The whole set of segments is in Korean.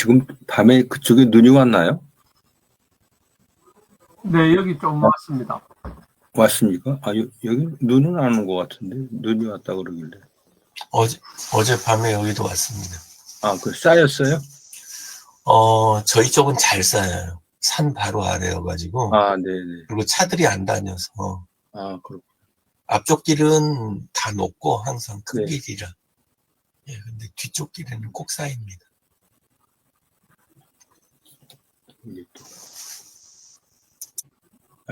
지금 밤에 그쪽에 눈이 왔나요? 네, 여기 좀 왔습니다. 왔습니까? 여기 눈은 안 온 것 같은데 눈이 왔다 그러길래. 어젯밤에 여기도 왔습니다. 그 쌓였어요? 저희 쪽은 잘 쌓여요. 산 바로 아래여가지고. 네네. 그리고 차들이 안 다녀서. 그렇고. 앞쪽 길은 다 높고 항상 큰 네. 길이라. 예, 근데 뒤쪽 길에는 꼭 쌓입니다. 이게 또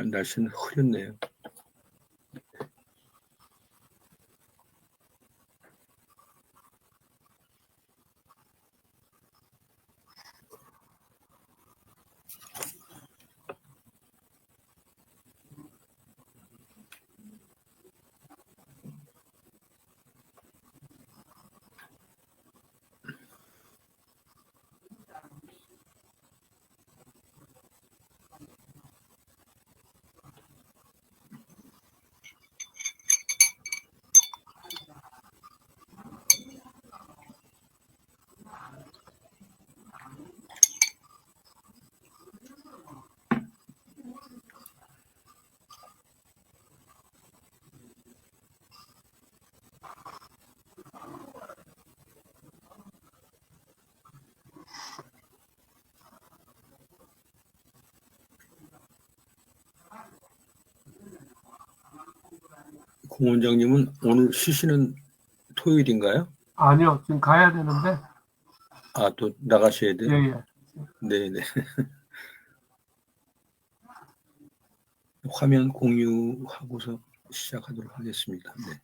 날씨는 흐렸네요. 공 원장님은 오늘 쉬시는 토요일인가요? 아니요, 지금 가야 되는데. 또 나가셔야 돼요? 예. 네네. 화면 공유하고서 시작하도록 하겠습니다. 네.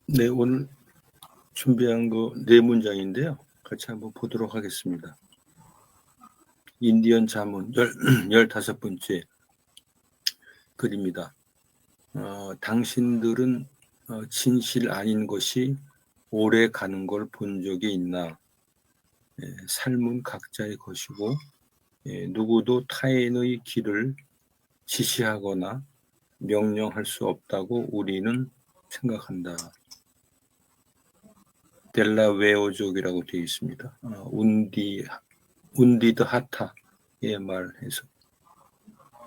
네, 오늘 준비한 거 4문장인데요. 같이 한번 보도록 하겠습니다. 인디언 자문 15번째 글입니다. 당신들은 진실 아닌 것이 오래 가는 걸 본 적이 있나? 삶은 각자의 것이고 누구도 타인의 길을 지시하거나 명령할 수 없다고 우리는 생각한다. 델라웨어족이라고 되어 있습니다. 운디드 하타의 말해서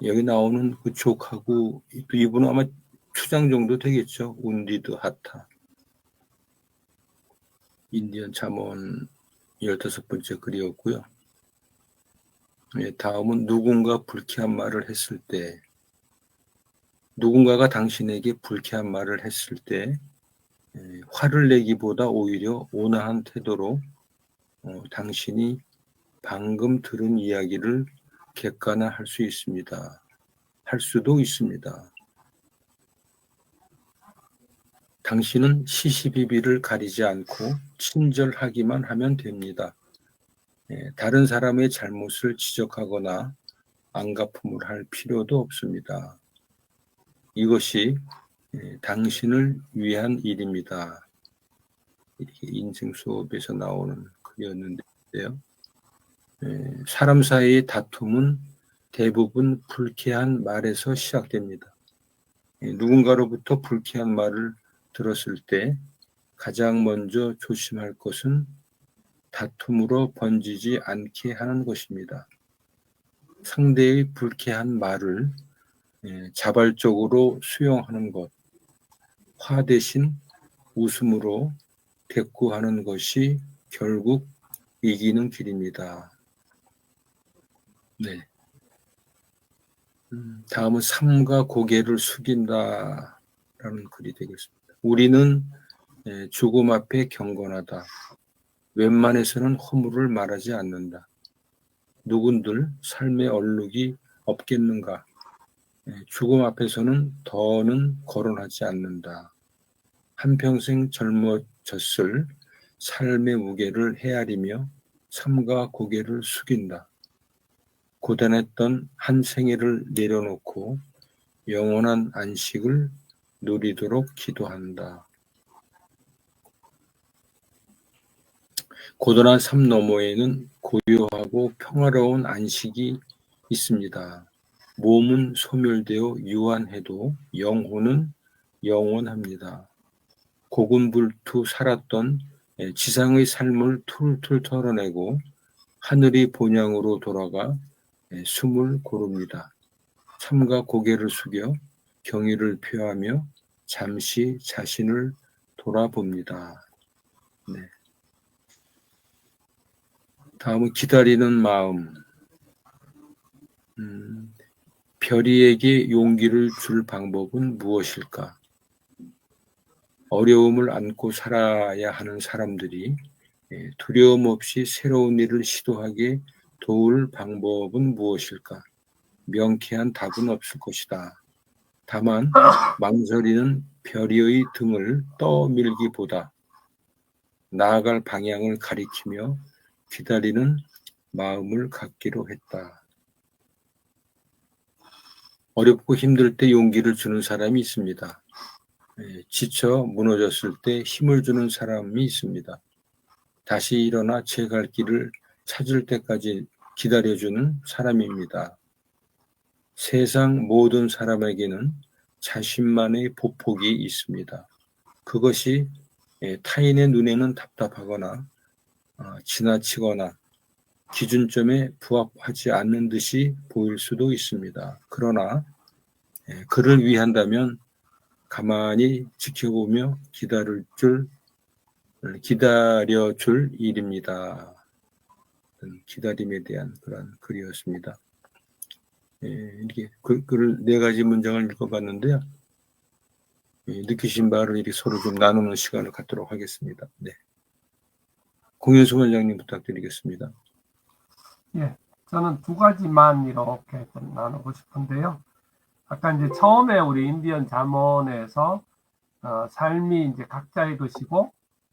여기 나오는 그 족하고 또 이분은 아마 추장 정도 되겠죠. 운디드 하타. 인디언 잠언 15번째 글이었고요. 다음은 누군가 불쾌한 말을 했을 때, 누군가가 당신에게 불쾌한 말을 했을 때 화를 내기보다 오히려 온화한 태도로 당신이 방금 들은 이야기를 객관화할 수 있습니다. 할 수도 있습니다. 당신은 시시비비를 가리지 않고 친절하기만 하면 됩니다. 다른 사람의 잘못을 지적하거나 안갚음을 할 필요도 없습니다. 이것이 당신을 위한 일입니다. 이렇게 인생 수업에서 나오는 글이었는데요. 사람 사이의 다툼은 대부분 불쾌한 말에서 시작됩니다. 누군가로부터 불쾌한 말을 들었을 때 가장 먼저 조심할 것은 다툼으로 번지지 않게 하는 것입니다. 상대의 불쾌한 말을 자발적으로 수용하는 것, 화 대신 웃음으로 대꾸하는 것이 결국 이기는 길입니다. 네. 다음은 삼가 고개를 숙인다라는 글이 되겠습니다. 우리는 죽음 앞에 경건하다. 웬만해서는 허물을 말하지 않는다. 누군들 삶의 얼룩이 없겠는가. 죽음 앞에서는 더는 거론하지 않는다. 한평생 젊어졌을 삶의 무게를 헤아리며 삼가 고개를 숙인다. 고단했던 한 생애를 내려놓고 영원한 안식을 누리도록 기도한다. 고단한 삶 너머에는 고요하고 평화로운 안식이 있습니다. 몸은 소멸되어 유한해도 영혼은 영원합니다. 고군불투 살았던 지상의 삶을 툴툴 털어내고 하늘이 본향으로 돌아가 숨을 고릅니다. 삼가 고개를 숙여 경의를 표하며 잠시 자신을 돌아봅니다. 네. 다음은 기다리는 마음. 별이에게 용기를 줄 방법은 무엇일까? 어려움을 안고 살아야 하는 사람들이 두려움 없이 새로운 일을 시도하게 도울 방법은 무엇일까? 명쾌한 답은 없을 것이다. 다만 망설이는 별이의 등을 떠밀기보다 나아갈 방향을 가리키며 기다리는 마음을 갖기로 했다. 어렵고 힘들 때 용기를 주는 사람이 있습니다. 지쳐 무너졌을 때 힘을 주는 사람이 있습니다. 다시 일어나 제 갈 길을 찾을 때까지 기다려주는 사람입니다. 세상 모든 사람에게는 자신만의 보폭이 있습니다. 그것이 타인의 눈에는 답답하거나 지나치거나 기준점에 부합하지 않는 듯이 보일 수도 있습니다. 그러나 그를 위한다면 가만히 지켜보며 기다려줄 일입니다. 기다림에 대한 그런 글이었습니다. 이렇게 글을 4가지 문장을 읽어봤는데요. 느끼신 바를 이렇게 서로 좀 나누는 시간을 갖도록 하겠습니다. 네. 공연수 원장님 부탁드리겠습니다. 예, 저는 2가지만 이렇게 좀 나누고 싶은데요. 아까 이제 처음에 우리 인디언 잠언에서 삶이 이제 각자의 것이고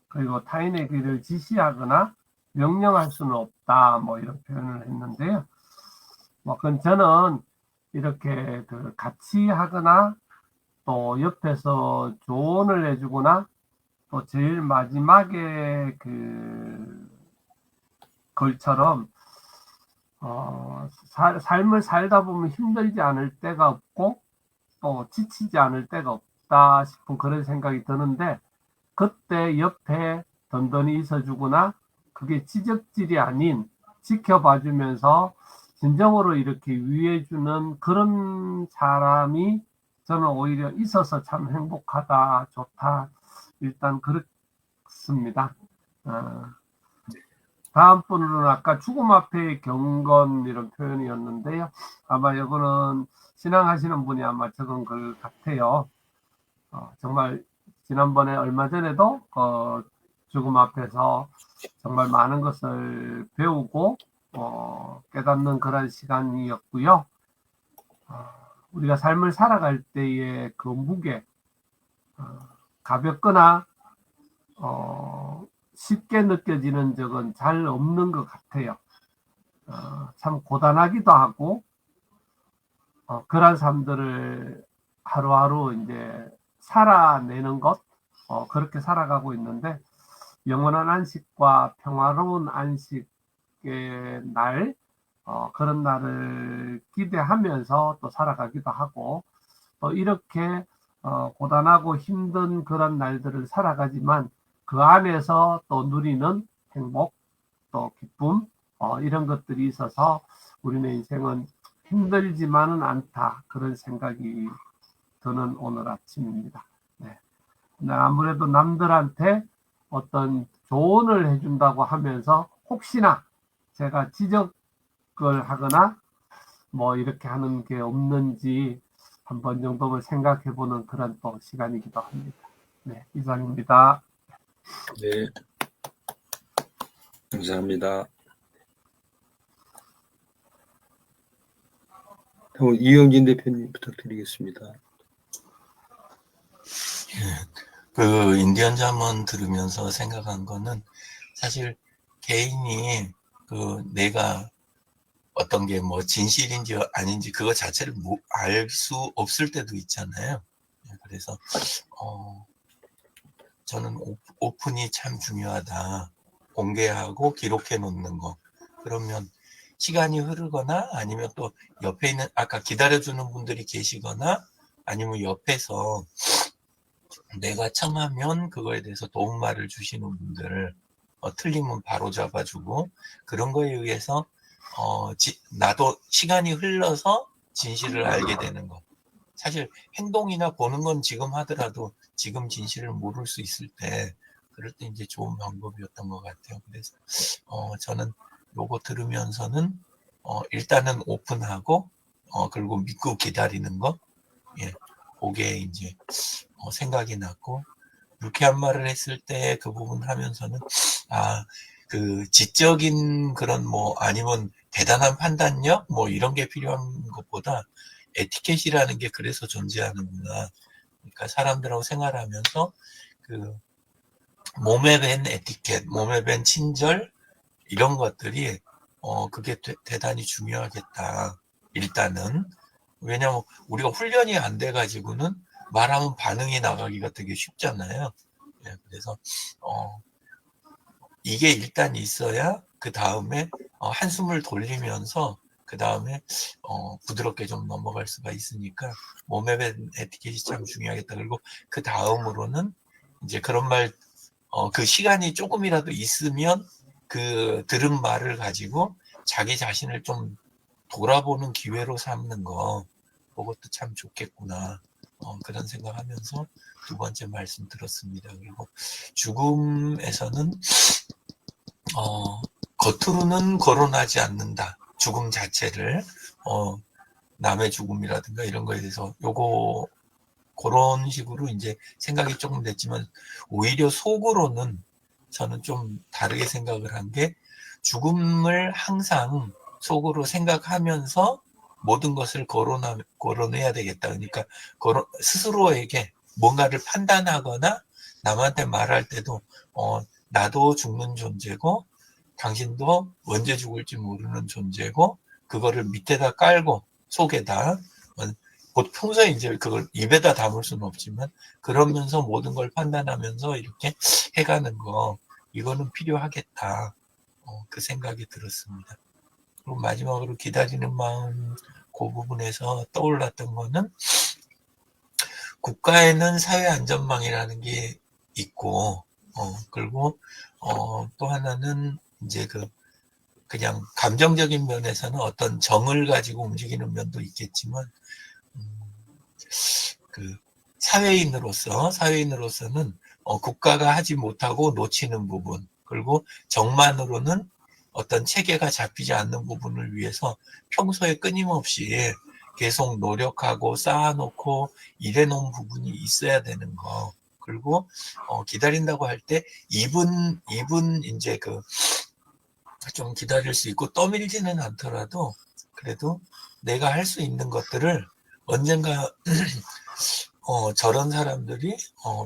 그리고 타인의 길을 지시하거나 명령할 수는 없다 뭐 이런 표현을 했는데요. 뭐 그건 저는 이렇게 같이 하거나 또 옆에서 조언을 해주거나 또 제일 마지막에 글처럼 삶을 살다 보면 힘들지 않을 때가 없고 또 지치지 않을 때가 없다 싶은 그런 생각이 드는데 그때 옆에 든든히 있어주거나 그게 지적질이 아닌 지켜봐주면서 진정으로 이렇게 위해주는 그런 사람이 저는 오히려 있어서 참 행복하다, 좋다. 일단 그렇습니다. 다음 분은 아까 죽음 앞에 경건 이런 표현이었는데요. 아마 이거는 신앙하시는 분이 아마 적은 글 같아요. 정말 지난번에 얼마 전에도 죽음 앞에서 정말 많은 것을 배우고 깨닫는 그런 시간이었고요. 우리가 삶을 살아갈 때의 그 무게, 가볍거나 쉽게 느껴지는 적은 잘 없는 것 같아요. 참 고단하기도 하고 그런 삶들을 하루하루 이제 살아내는 것 그렇게 살아가고 있는데 영원한 안식과 평화로운 안식의 날 그런 날을 기대하면서 또 살아가기도 하고 또 이렇게 고단하고 힘든 그런 날들을 살아가지만 그 안에서 또 누리는 행복, 또 기쁨 이런 것들이 있어서 우리의 인생은 힘들지만은 않다 그런 생각이 드는 오늘 아침입니다. 네. 아무래도 남들한테 어떤 조언을 해준다고 하면서 혹시나 제가 지적을 하거나 뭐 이렇게 하는 게 없는지 한 번 정도만 생각해 보는 그런 또 시간이기도 합니다. 네, 이상입니다. 네, 감사합니다. 다음 이영진 대표님 부탁드리겠습니다. 그 인디언 잠언 들으면서 생각한 거는 사실 개인이 그 내가 어떤 게 뭐 진실인지 아닌지 그거 자체를 알 수 없을 때도 있잖아요. 그래서 저는 오픈이 참 중요하다. 공개하고 기록해 놓는 거. 그러면 시간이 흐르거나 아니면 또 옆에 있는 아까 기다려주는 분들이 계시거나 아니면 옆에서 내가 청하면 그거에 대해서 도움말을 주시는 분들 틀리면 바로 잡아주고 그런 거에 의해서 나도 시간이 흘러서 진실을 알게 되는 거. 사실 행동이나 보는 건 지금 하더라도 지금 진실을 모를 수 있을 때 그럴 때 이제 좋은 방법이었던 것 같아요. 그래서 저는 요거 들으면서는 일단은 오픈하고 그리고 믿고 기다리는 거, 예, 그게 이제 생각이 났고 유쾌한 말을 했을 때 그 부분 하면서는 그 지적인 그런 뭐 아니면 대단한 판단력 뭐 이런 게 필요한 것보다 에티켓이라는 게 그래서 존재하는구나. 그러니까 사람들하고 생활하면서 그 몸에 밴 에티켓, 몸에 밴 친절 이런 것들이 그게 대단히 중요하겠다. 일단은 왜냐면 우리가 훈련이 안 돼 가지고는 말하면 반응이 나가기가 되게 쉽잖아요. 예, 그래서 이게 일단 있어야 그 다음에 한숨을 돌리면서 그 다음에 부드럽게 좀 넘어갈 수가 있으니까 몸에 밴 에티켓이 참 중요하겠다. 그리고 그 다음으로는 이제 그런 말 그 시간이 조금이라도 있으면 그 들은 말을 가지고 자기 자신을 좀 돌아보는 기회로 삼는 거 그것도 참 좋겠구나. 그런 생각하면서 두 번째 말씀 들었습니다. 그리고 죽음에서는 겉으로는 거론하지 않는다. 죽음 자체를 남의 죽음이라든가 이런 거에 대해서 요거 그런 식으로 이제 생각이 조금 됐지만 오히려 속으로는 저는 좀 다르게 생각을 한 게 죽음을 항상 속으로 생각하면서 모든 것을 거론해야 되겠다. 그러니까 스스로에게 뭔가를 판단하거나 남한테 말할 때도 나도 죽는 존재고 당신도 언제 죽을지 모르는 존재고 그거를 밑에다 깔고 속에다 곧 평소에 이제 그걸 입에다 담을 수는 없지만 그러면서 모든 걸 판단하면서 이렇게 해가는 거 이거는 필요하겠다. 그 생각이 들었습니다. 그리고 마지막으로 기다리는 마음 그 부분에서 떠올랐던 거는 국가에는 사회안전망이라는 게 있고 그리고 또 하나는 이제 그냥 감정적인 면에서는 어떤 정을 가지고 움직이는 면도 있겠지만 그 사회인으로서는 국가가 하지 못하고 놓치는 부분 그리고 정만으로는 어떤 체계가 잡히지 않는 부분을 위해서 평소에 끊임없이 계속 노력하고 쌓아놓고 일해놓은 부분이 있어야 되는 거 그리고 기다린다고 할 때 입은 이제 좀 기다릴 수 있고 떠밀지는 않더라도 그래도 내가 할 수 있는 것들을 언젠가 저런 사람들이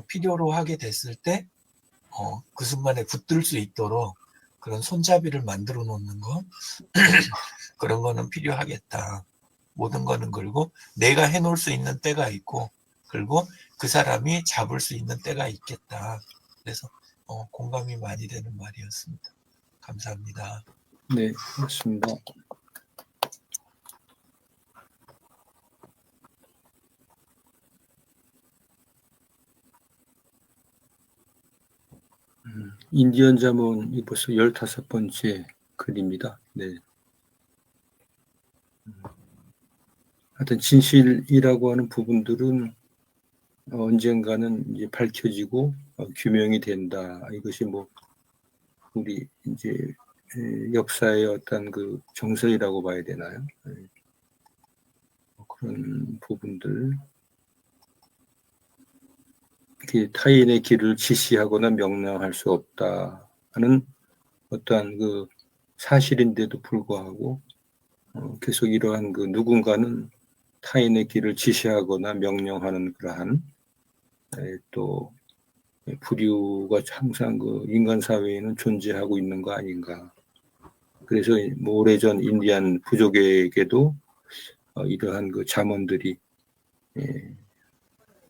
필요로 하게 됐을 때 그 순간에 붙들 수 있도록 그런 손잡이를 만들어 놓는 거 그런 거는 필요하겠다. 모든 거는 그리고 내가 해놓을 수 있는 때가 있고 그리고 그 사람이 잡을 수 있는 때가 있겠다. 그래서 공감이 많이 되는 말이었습니다. 감사합니다. 네, 고맙습니다. 인디언 잠언이 벌써 15번째 글입니다. 네. 하여튼 진실이라고 하는 부분들은 언젠가는 이제 밝혀지고 규명이 된다. 이것이 뭐 우리 이제 역사의 어떤 그 정설이라고 봐야 되나요? 그런 부분들, 이렇게 타인의 길을 지시하거나 명령할 수 없다 하는 어떠한 그 사실인데도 불구하고 계속 이러한 그 누군가는 타인의 길을 지시하거나 명령하는 그러한 또 부류가 항상 그 인간 사회에는 존재하고 있는 거 아닌가. 그래서 뭐 오래전 인디안 부족에게도 이러한 그 잠언들이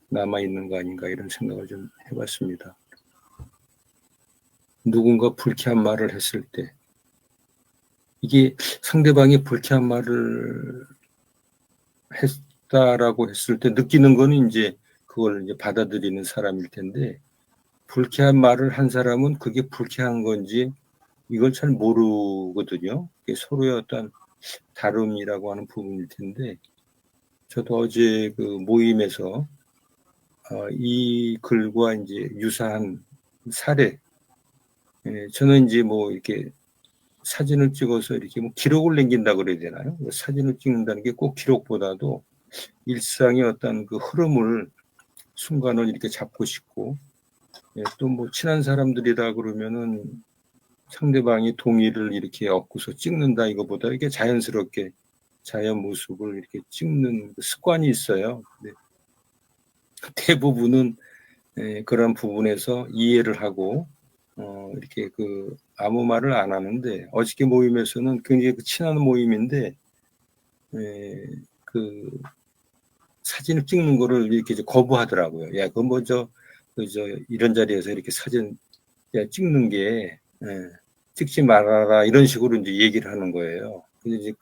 남아 있는 거 아닌가 이런 생각을 좀 해봤습니다. 누군가 불쾌한 말을 했을 때 이게 상대방이 불쾌한 말을 했다라고 했을 때 느끼는 거는 이제 그걸 이제 받아들이는 사람일 텐데 불쾌한 말을 한 사람은 그게 불쾌한 건지 이걸 잘 모르거든요. 서로의 어떤 다름이라고 하는 부분일 텐데 저도 어제 그 모임에서 이 글과 이제 유사한 사례, 저는 이제 뭐 이렇게 사진을 찍어서 이렇게 뭐 기록을 남긴다 그래야 되나요? 사진을 찍는다는 게 꼭 기록보다도 일상의 어떤 그 흐름을 순간을 이렇게 잡고 싶고 또 뭐 친한 사람들이다 그러면은 상대방이 동의를 이렇게 얻고서 찍는다 이거보다 이게 자연스럽게 자연 모습을 이렇게 찍는 습관이 있어요. 근데 대부분은 그런 부분에서 이해를 하고 이렇게 그 아무 말을 안 하는데 어저께 모임에서는 굉장히 친한 모임인데 그 사진을 찍는 거를 이렇게 거부하더라고요. 야, 그건 먼저 이런 자리에서 이렇게 사진 찍는 게 찍지 말아라 이런 식으로 이제 얘기를 하는 거예요. 근데 이제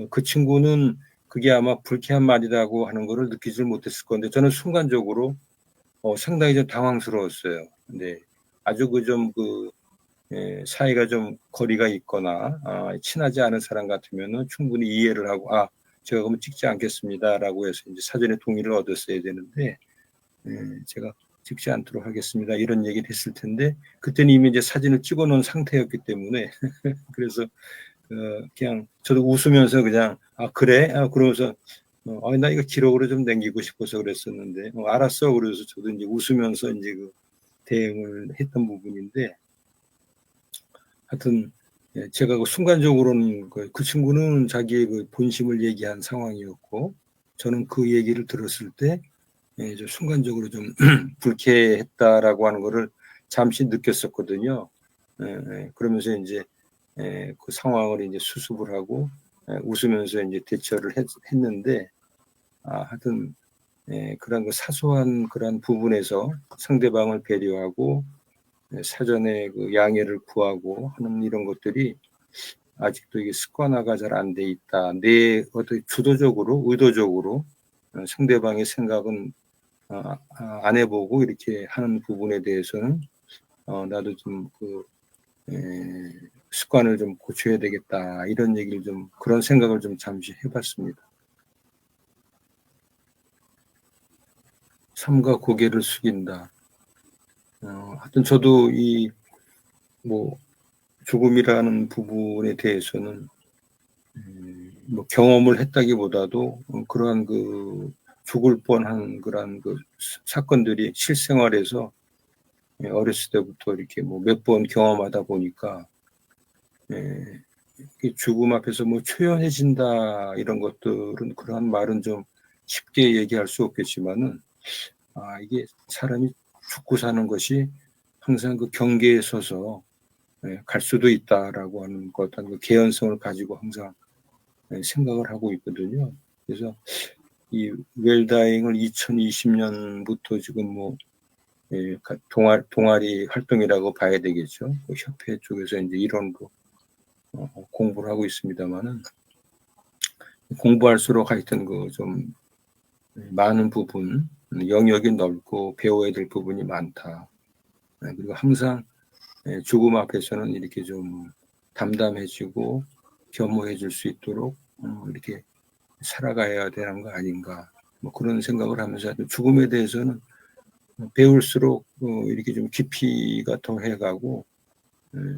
그 친구는 그게 아마 불쾌한 말이라고 하는 거를 느끼질 못했을 건데 저는 순간적으로 상당히 좀 당황스러웠어요. 근데 아주 사이가 좀 거리가 있거나 친하지 않은 사람 같으면은 충분히 이해를 하고 제가 그러면 찍지 않겠습니다라고 해서 이제 사전에 동의를 얻었어야 되는데 제가 찍지 않도록 하겠습니다 이런 얘기를 했을 텐데 그때는 이미 이제 사진을 찍어놓은 상태였기 때문에 그래서 그냥 저도 웃으면서 그냥 그래 그러면서 나 이거 기록으로 좀 남기고 싶어서 그랬었는데 알았어 그래서 저도 이제 웃으면서 이제 그 대응을 했던 부분인데 하여튼 제가 그 순간적으로는 그 친구는 자기의 그 본심을 얘기한 상황이었고 저는 그 얘기를 들었을 때 좀 순간적으로 좀 불쾌했다라고 하는 거를 잠시 느꼈었거든요. 그러면서 이제 그 상황을 이제 수습을 하고 웃으면서 이제 대처를 했는데 하여튼 그런 그 사소한 그런 부분에서 상대방을 배려하고 사전에 그 양해를 구하고 하는 이런 것들이 아직도 이게 습관화가 잘 안 돼 있다. 내 어떤 주도적으로 의도적으로 상대방의 생각은 안 해보고 이렇게 하는 부분에 대해서는 나도 좀 습관을 좀 고쳐야 되겠다 이런 얘기를 좀 그런 생각을 좀 잠시 해봤습니다. 삼가 고개를 숙인다. 하여튼 저도 이 뭐 죽음이라는 부분에 대해서는 뭐 경험을 했다기보다도 그러한 그 죽을 뻔한 그런 그 사건들이 실생활에서 어렸을 때부터 이렇게 뭐 몇 번 경험하다 보니까 죽음 앞에서 뭐 초연해진다 이런 것들은 그러한 말은 좀 쉽게 얘기할 수 없겠지만은 이게 사람이 죽고 사는 것이 항상 그 경계에 서서 갈 수도 있다라고 하는 것, 어떤 그 개연성을 가지고 항상 생각을 하고 있거든요. 그래서 이 웰다잉을 2020년부터 지금 뭐 동아리 활동이라고 봐야 되겠죠. 그 협회 쪽에서 이제 이론으로 공부를 하고 있습니다만은 공부할수록 하여튼 그 좀 많은 부분 영역이 넓고 배워야 될 부분이 많다. 그리고 항상 죽음 앞에서는 이렇게 좀 담담해지고 겸허해질 수 있도록 이렇게 살아가야 되는 거 아닌가. 뭐 그런 생각을 하면서 죽음에 대해서는 배울수록 이렇게 좀 깊이가 더 해가고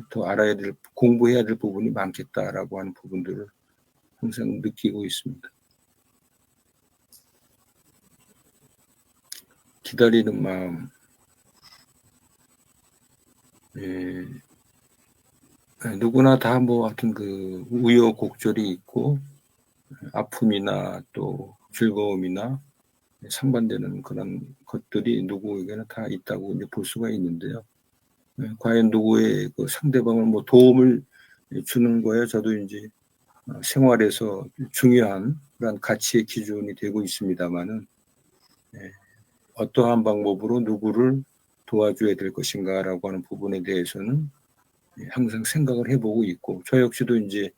더 알아야 될, 공부해야 될 부분이 많겠다라고 하는 부분들을 항상 느끼고 있습니다. 기다리는 마음. 예, 누구나 다 뭐 하여튼 그 우여곡절이 있고 아픔이나 또 즐거움이나 상반되는 그런 것들이 누구에게나 다 있다고 이제 볼 수가 있는데요. 과연 누구의 그 상대방을 뭐 도움을 주는 거에 저도 이제 생활에서 중요한 그런 가치의 기준이 되고 있습니다만은 어떠한 방법으로 누구를 도와줘야 될 것인가라고 하는 부분에 대해서는 항상 생각을 해보고 있고 저 역시도 이제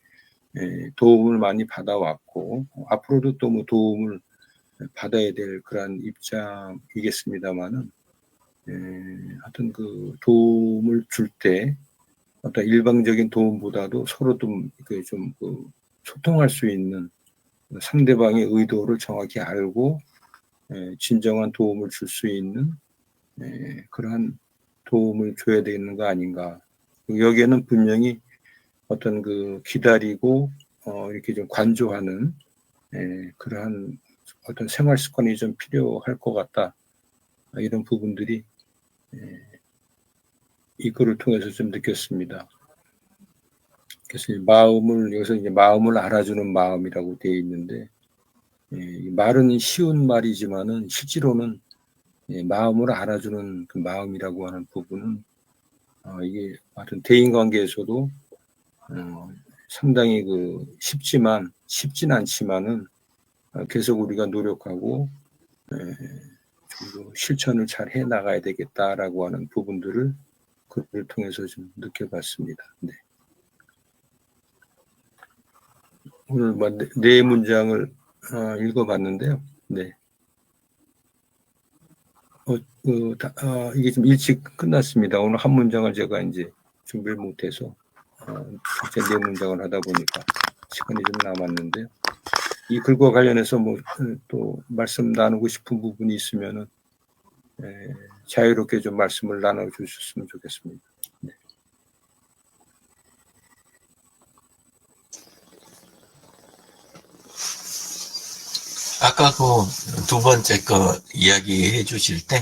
도움을 많이 받아왔고 앞으로도 또 뭐 도움을 받아야 될 그런 입장이겠습니다만은 하여튼 그 도움을 줄 때 어떤 일방적인 도움보다도 서로 좀 소통할 수 있는 상대방의 의도를 정확히 알고 진정한 도움을 줄 수 있는 그러한 도움을 줘야 되는 거 아닌가. 여기에는 분명히 어떤 그 기다리고 이렇게 좀 관조하는 그러한 어떤 생활 습관이 좀 필요할 것 같다. 이런 부분들이 이 글을 통해서 좀 느꼈습니다. 그래서 여기서 이제 마음을 알아주는 마음이라고 되어 있는데, 말은 쉬운 말이지만은 실제로는 마음을 알아주는 그 마음이라고 하는 부분은 이게 하여튼 대인 관계에서도 상당히 쉽진 않지만은 계속 우리가 노력하고 좀 실천을 잘 해 나가야 되겠다라고 하는 부분들을 글을 통해서 좀 느껴봤습니다. 네. 오늘 네 문장을 읽어봤는데요. 네. 이게 좀 일찍 끝났습니다. 오늘 한 문장을 제가 이제 준비를 못해서 이제 네 문장을 하다 보니까 시간이 좀 남았는데요. 이 글과 관련해서 뭐 또 말씀 나누고 싶은 부분이 있으면은 자유롭게 좀 말씀을 나눠주셨으면 좋겠습니다. 네. 아까 그 두 번째 거 이야기해 주실 때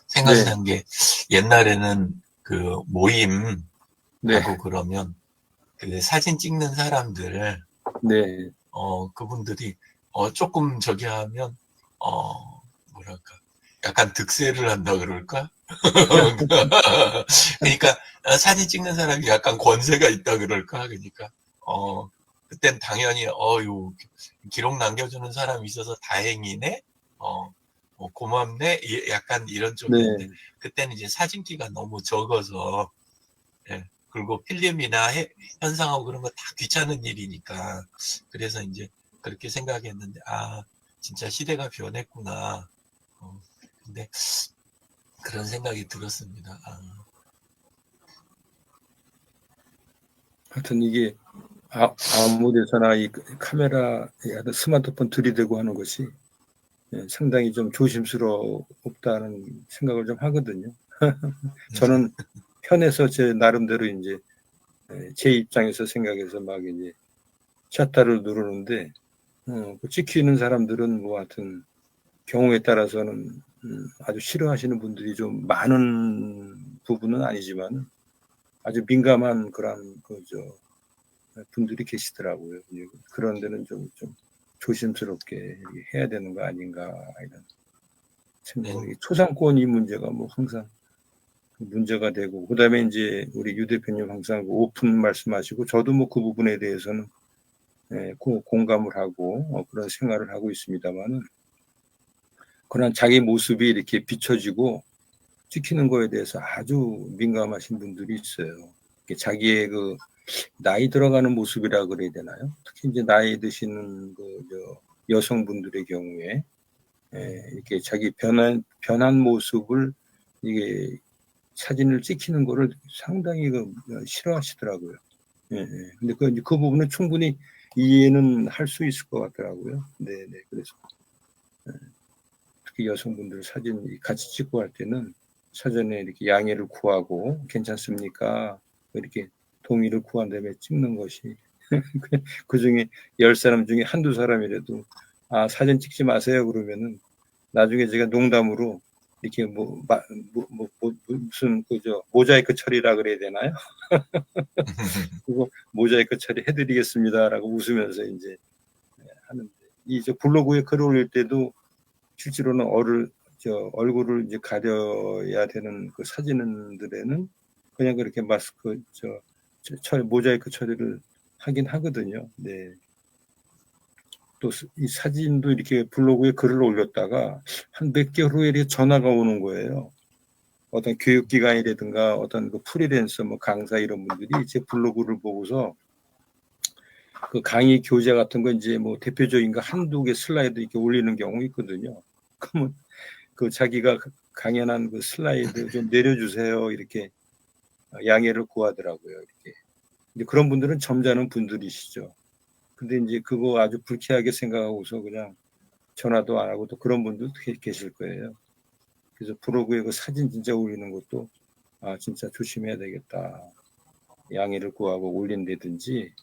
생각난 게 옛날에는 그 모임 하고 그러면 그 사진 찍는 사람들 네. 그분들이 조금 저기 하면 뭐랄까 약간 득세를 한다 그럴까? 그러니까 사진 찍는 사람이 약간 권세가 있다 그럴까? 그러니까 그땐 당연히 요 기록 남겨주는 사람이 있어서 다행이네. 고맙네. 약간 이런 쪽이었는데 네. 그때는 이제 사진기가 너무 적어서 그리고 필름이나 현상하고 그런 거 다 귀찮은 일이니까 그래서 이제 그렇게 생각했는데 진짜 시대가 변했구나. 근데 그런 생각이 들었습니다. 하여튼 이게 아무 데서나 이 카메라, 스마트폰 들이대고 하는 것이 상당히 좀 조심스럽다는 생각을 좀 하거든요. 저는 편해서 제 나름대로 이제 제 입장에서 생각해서 막 이제 샷다를 누르는데 그 찍히는 사람들은 뭐 하여튼 경우에 따라서는 아주 싫어하시는 분들이 좀 많은 부분은 아니지만 아주 민감한 그런 분들이 계시더라고요. 그런 데는 좀 조심스럽게 해야 되는 거 아닌가 이런 생각이. 초상권 이 문제가 뭐 항상 문제가 되고 그다음에 이제 우리 유 대표님 항상 오픈 말씀하시고 저도 뭐 그 부분에 대해서는 공감을 하고 그런 생활을 하고 있습니다만은 그런 자기 모습이 이렇게 비춰지고 찍히는 거에 대해서 아주 민감하신 분들이 있어요. 자기의 그 나이 들어가는 모습이라 그래야 되나요? 특히 이제 나이 드시는 여성분들의 경우에 이렇게 자기 변한 모습을 이게 사진을 찍히는 거를 상당히 싫어하시더라고요. 근데 그 부분은 충분히 이해는 할 수 있을 것 같더라고요. 네. 그래서 그 여성분들 사진 같이 찍고 할 때는 사전에 이렇게 양해를 구하고 괜찮습니까? 이렇게 동의를 구한 다음에 찍는 것이 그 중에 10사람 중에 한두 사람이라도 아, 사진 찍지 마세요 그러면은 나중에 제가 농담으로 이렇게 무슨 그저 모자이크 처리라 그래야 되나요? 그거 모자이크 처리 해드리겠습니다라고 웃으면서 이제 하는데 이 블로그에 글 올릴 때도 실제로는 얼굴을 이제 가려야 되는 그 사진들에는 그냥 그렇게 마스크 모자이크 처리를 하긴 하거든요. 네. 또 이 사진도 이렇게 블로그에 글을 올렸다가 한 몇 개월 후에 이렇게 전화가 오는 거예요. 어떤 교육기관이라든가 어떤 그 프리랜서 뭐 강사 이런 분들이 제 블로그를 보고서 그 강의 교재 같은 거 이제 뭐 대표적인 거 한두 개 슬라이드 이렇게 올리는 경우 있거든요. 그러면 그 자기가 강연한 그 슬라이드 좀 내려주세요. 이렇게 양해를 구하더라고요. 이렇게. 근데 그런 분들은 점잖은 분들이시죠. 근데 이제 그거 아주 불쾌하게 생각하고서 그냥 전화도 안 하고 또 그런 분들도 계실 거예요. 그래서 블로그에 그 사진 진짜 올리는 것도 아 진짜 조심해야 되겠다. 양해를 구하고 올린다든지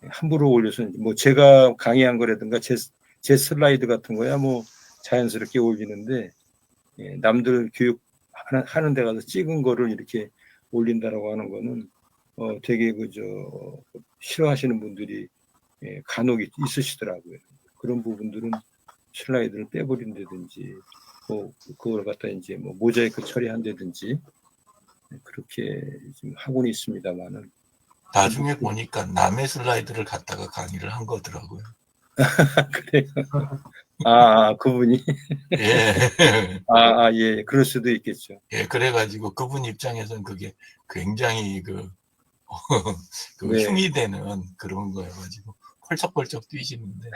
함부로 올려서 뭐 제가 강의한 거라든가 제 슬라이드 같은 거야 뭐 자연스럽게 올리는데 남들 교육 하는 데 가서 찍은 거를 이렇게 올린다라고 하는 거는 되게 그저 싫어하시는 분들이 간혹 있으시더라고요. 그런 부분들은 슬라이드를 빼버린다든지 뭐 그걸 갖다 이제 뭐 모자이크 처리한다든지 그렇게 지금 하고는 있습니다만은 나중에 보니까 남의 슬라이드를 갖다가 강의를 한 거더라고요. 그래요. 그분이 예. 예, 그럴 수도 있겠죠. 예, 그래가지고 그분 입장에서는 그게 굉장히 네. 흉이 되는 그런 거여가지고 펄쩍펄쩍 뛰시는데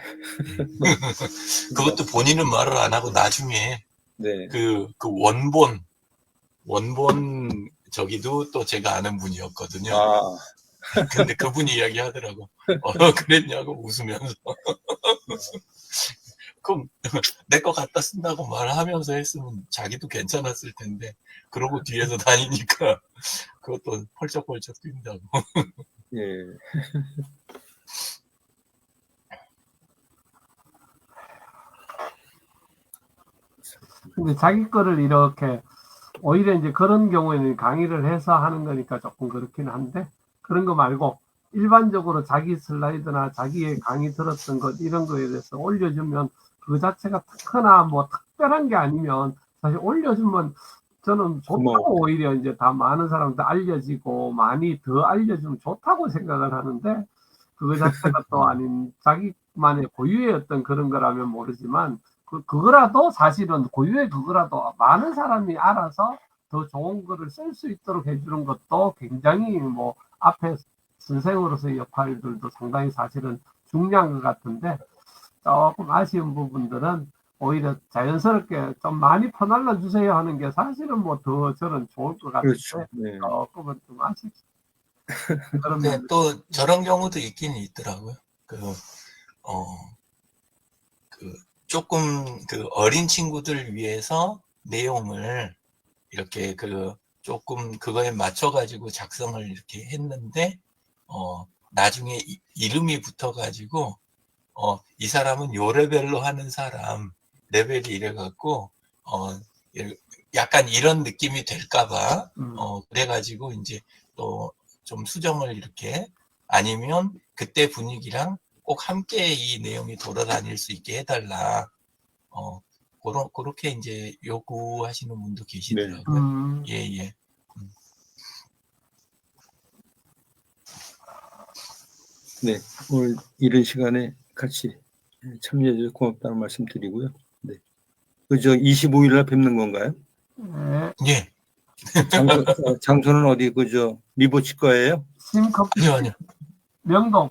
그것도 본인은 말을 안 하고 나중에 네. 그 원본 저기도 또 제가 아는 분이었거든요. 근데 그분이 이야기하더라고. 그랬냐고 웃으면서. 그럼 내 거 갖다 쓴다고 말하면서 했으면 자기도 괜찮았을 텐데 그러고 뒤에서 다니니까 그것도 펄쩍펄쩍 뛴다고. 예. 근데 자기 거를 이렇게 오히려 이제 그런 경우에는 강의를 해서 하는 거니까 조금 그렇긴 한데 그런 거 말고 일반적으로 자기 슬라이드나 자기의 강의 들었던 것 이런 거에 대해서 올려주면 그 자체가 특허나 뭐 특별한 게 아니면 사실 올려주면 저는 좋다고 오히려 이제 다 많은 사람들 알려지고 많이 더 알려주면 좋다고 생각을 하는데 그거 자체가 또 아닌 자기만의 고유의 어떤 그런 거라면 모르지만 그거라도 사실은 고유의 그거라도 많은 사람이 알아서 더 좋은 거를 쓸 수 있도록 해주는 것도 굉장히 뭐 앞에 선생으로서의 역할들도 상당히 사실은 중요한 것 같은데 조금 아쉬운 부분들은 오히려 자연스럽게 좀 많이 퍼날라 주세요 하는 게 사실은 뭐 더 저는 좋을 것 같은데 그렇죠. 네. 조금은 좀 아쉽죠. 근데 또 저런 경우도 있긴 있더라고요. 조금 어린 친구들 위해서 내용을 이렇게 조금 그거에 맞춰가지고 작성을 이렇게 했는데, 나중에 이름이 붙어가지고, 이 사람은 요 레벨로 하는 사람, 레벨이 이래갖고, 약간 이런 느낌이 될까봐, 그래가지고 이제 또 좀 수정을 이렇게, 아니면 그때 분위기랑 꼭 함께 이 내용이 돌아다닐 수 있게 해달라. 그렇게 이제 요구하시는 분도 계시더라고요. 예. 네, 오늘 이런 시간에 같이 참여해 주셔서 고맙다는 말씀 드리고요. 네. 25일 날 뵙는 건가요? 네. 예. 장소는 어디, 리보 치과예요? 심커피. 아니요. 명동.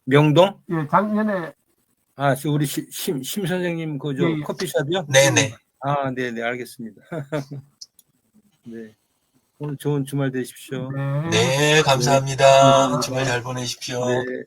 명동? 예, 작년에. 우리 심 선생님, 예. 커피숍이요? 네네. 네네, 알겠습니다. 네. 오늘 좋은 주말 되십시오. 네. 네, 감사합니다. 주말 잘 보내십시오. 네.